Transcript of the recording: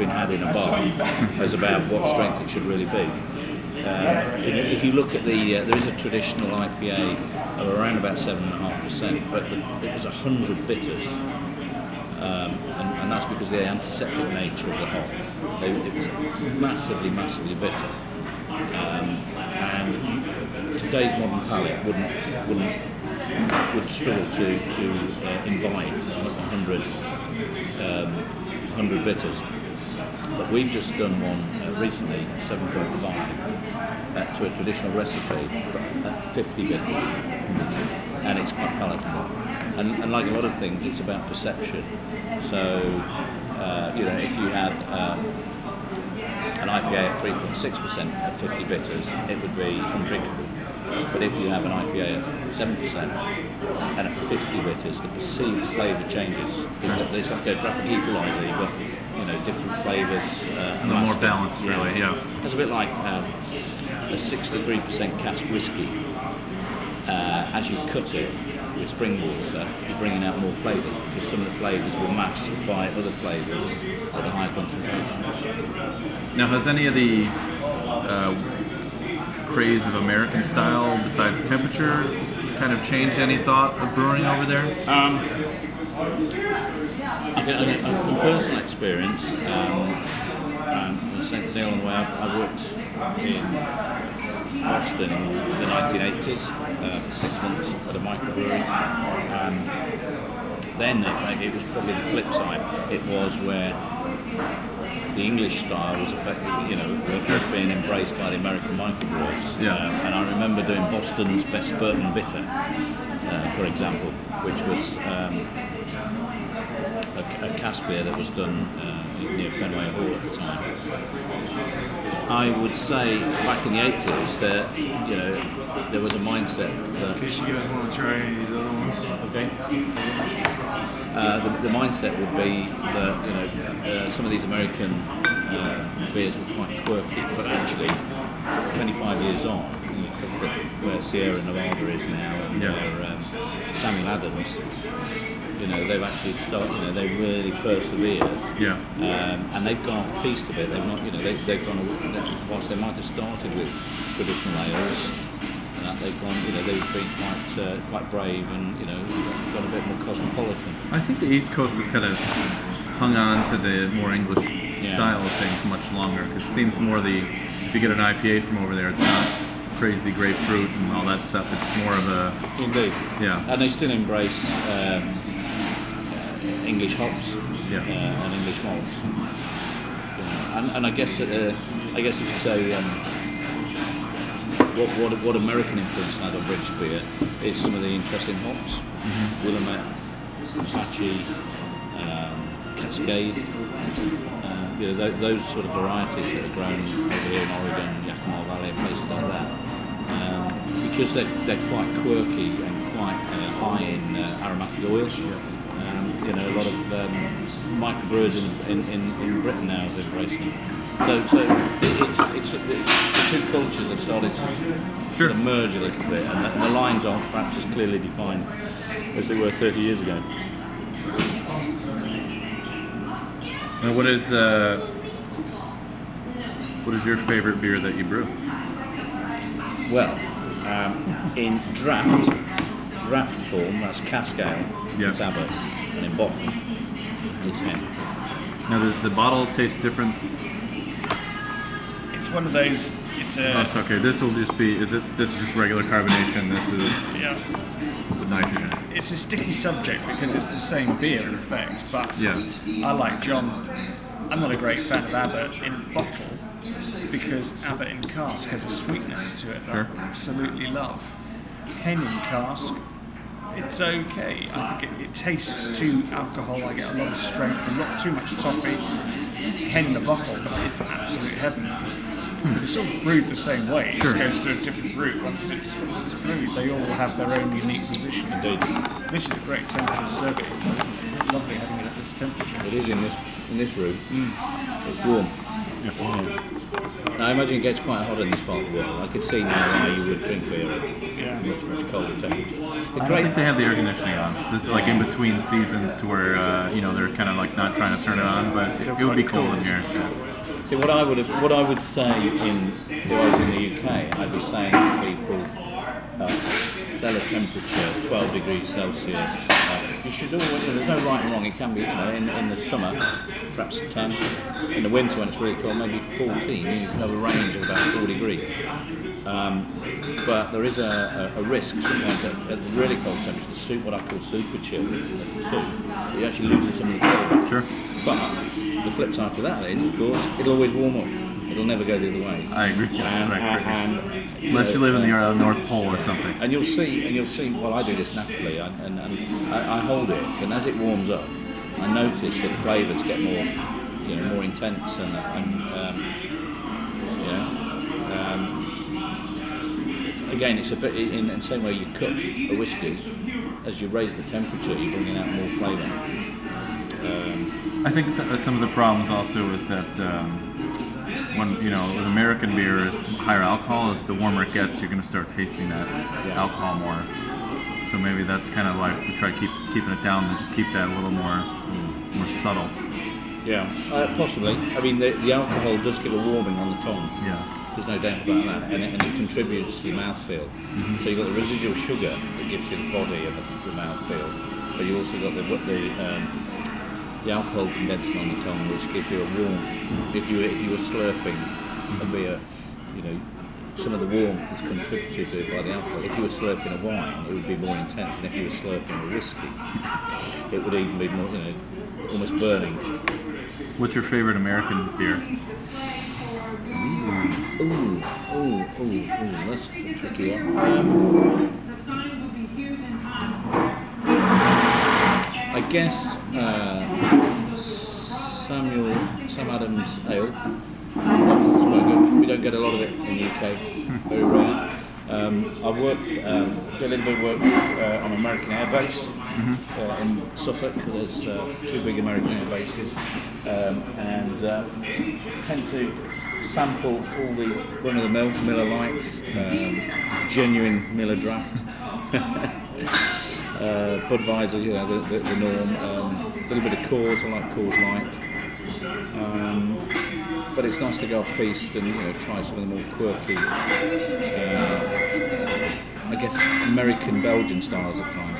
been had in a bar as about what strength it should really be. If you look at there is a traditional IPA of around about 7.5%, but it was 100 bitters, and that's because of the antiseptic nature of the hop. It was massively bitter, and today's modern palate would struggle to invite 100 bitters. But we've just done one recently, 7.5, to a traditional recipe at 50 bitters, and it's quite palatable. And like a lot of things, it's about perception. So, if you had an IPA at 3.6% at 50 bitters, it would be undrinkable. But if you have an IPA at 7% and at 50 bitters, the perceived flavour changes. It's like a rapid equaliser. You've got different flavours. A little more balanced, really. Yeah. It's a bit like a 63% cask whiskey. As you cut it with spring water, you're bringing out more flavours because some of the flavours will mask by other flavours at a higher concentration. Now, has any of the craze of American style, besides temperature, kind of changed any thought of brewing over there? From personal experience, St. Neil and where I worked in Boston in the 1980s for 6 months at a microbrewery, and then it was probably the flip side. It was where the English style was effectively, was being embraced by the American microbrewers. Yeah. And I remember doing Boston's Best Bourbon Bitter, for example, which was a cask beer that was done near Fenway Hall at the time. I would say back in the 80s that there was a mindset that. In case you guys want to try any of these other ones. Okay. The mindset would be that some of these American beers were quite quirky, but actually 25 years on, where Sierra Nevada is now, and where Samuel Adams, they've actually started. They really persevered. Yeah. And they've gone off piste a bit. They've not. They've gone. Whilst they might have started with traditional ales, they've gone. They've been quite brave and gone a bit more cosmopolitan. I think the East Coast has kind of hung on to the more English style of things much longer, because it seems more if you get an IPA from over there, it's not crazy grapefruit and all that stuff. It's more of a. Indeed. Yeah. And they still embrace English hops and English malts. And I guess if you say what American influence had on British beer is some of the interesting hops, Willamette, Apache, Cascade, those sort of varieties that are grown over here in Oregon, Yakima Valley, and places like that, because they're quite quirky and quite high in aromatic oils. A lot of microbrewers in Britain now have embraced them. So it's the two cultures have started to merge a little bit, and the lines aren't perhaps as clearly defined as they were 30 years ago. Now, what is your favorite beer that you brew? Well, in draft form, that's cask ale, it's Abbott, and in bottle, it's hen. Now, does the bottle taste different? It's one of those. It's it's okay. This will just be. This is just regular carbonation. This is with nitrogen. It's a sticky subject because it's the same beer in effect, but I like John. I'm not a great fan of Abbott in bottle because Abbott in cask has a sweetness to it that I absolutely love. Hen in cask, it's okay. I think it tastes too alcohol. I get a lot of strength, not too much toffee. Hen in a bottle, but it's absolute heaven. It's all brewed the same way. It just goes through a different route once it's brewed. They all have their own unique position. Indeed. This is a great temperature to serve it. It's lovely having it at this temperature. It is in this room. It's warm. Now, I imagine it gets quite hot in this part of the world. I could see now why you would drink beer at much colder temperatures. I don't think they have the air conditioning on. This is like in between seasons to where they're kind of like not trying to turn it on, but it would be cold in here. See, what I would say if I was in the UK, I'd be saying to people, cellar temperature 12 degrees Celsius. You should always, there's no right and wrong. It can be, in the summer, perhaps 10. In the winter, when it's really cold, maybe 14. You can have a range of about 4 degrees. But there is a risk sometimes at really cold temperatures, what I call super chill, you actually lose some of the cold. Sure. But the flip side to that is, of course, it'll always warm up. It'll never go the other way. I agree. Unless you live in the North Pole or something. And you'll see. Well, I do this naturally, and I hold it, and as it warms up, I notice that flavours get more intense, again, it's a bit in the same way you cook a whiskey. As you raise the temperature, you're bringing out more flavour. I think some of the problems also is that. When with American beer is higher alcohol, as the warmer it gets, you're going to start tasting that alcohol more. So maybe that's kind of like we try keeping it down and just keep that a little more subtle. Yeah, possibly. I mean, the alcohol does give a warming on the tongue. Yeah, there's no doubt about that, and it contributes to your mouthfeel. So you've got the residual sugar that gives you the body and the mouthfeel, but you also got the alcohol condensing on the tongue, which gives you a warmth. If you were slurping a beer, some of the warmth is contributed by the alcohol. If you were slurping a wine, it would be more intense, and if you were slurping a whiskey, it would even be more, almost burning. What's your favorite American beer? That's a tricky one. I guess Sam Adams Ale. It's quite good. We don't get a lot of it in the UK, very rare. I've worked, did a little bit of work on American Air Base in Suffolk. There's 2 big American Air Bases, and tend to sample all the run-of-the-mill Miller Lite, genuine Miller Draft. Budweiser, the norm. A little bit of Coors, I like Coors Light. But it's nice to go off piste and try some of the more quirky, I guess, American Belgian styles at times.